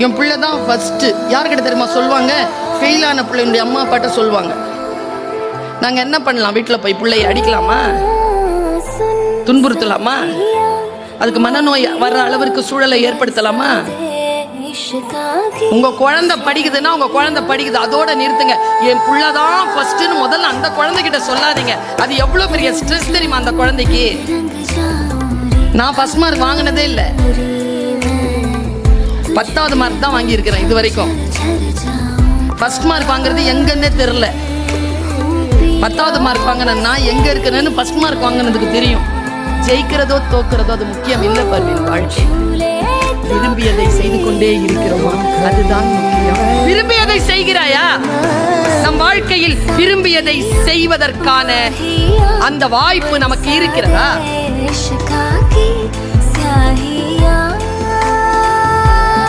என் பிள்ளை தான் ஃபர்ஸ்ட். யார்கிட்ட தெரியுமா சொல்லுவாங்க? ஃபெயிலான பிள்ளைங்களுடைய அம்மா அப்பாட்ட சொல்லுவாங்க. நாங்கள் என்ன பண்ணலாம்? வீட்டில் போய் பிள்ளைய அடிக்கலாமா, துன்புறுத்தலாமா, அதுக்கு மனநோய் வர்ற அளவிற்கு சூழலை ஏற்படுத்தலாமா? உங்க குழந்தை படிக்குதுன்னா உங்க குழந்தை படிக்குது, அதோட நிறுத்துங்க. என் புள்ளதான் ஃபர்ஸ்ட்னு முதல்ல அந்த குழந்தைகிட்ட சொல்லாதீங்க. அது எவ்வளவு பெரிய ஸ்ட்ரெஸ் தெரியுமா அந்த குழந்தைக்கு? நான் ஃபர்ஸ்ட் மார்க் வாங்கினதே இல்லை, 10வது மார்க் தான் வாங்கியிருக்கிறேன் இது வரைக்கும். ஃபர்ஸ்ட் மார்க் வாங்குறது எங்கன்னே தெரியல. 10வது மார்க் வாங்கினா எங்க இருக்கிறேன்னு ஃபர்ஸ்ட் மார்க் வாங்கினதுக்கு தெரியும். ஜெயிக்கிறதோ தோக்கிறதோ அது முக்கியம் இல்லை. பர்வீன், வாழ்க்கை விரும்பியதை செய்து கொண்டே இருக்கிறோமா, அதுதான் முக்கியம். விரும்பியதை செய்கிறாயா? நம் வாழ்க்கையில் விரும்பியதை செய்வதற்கான அந்த வாய்ப்பு நமக்கு இருக்கிறதா?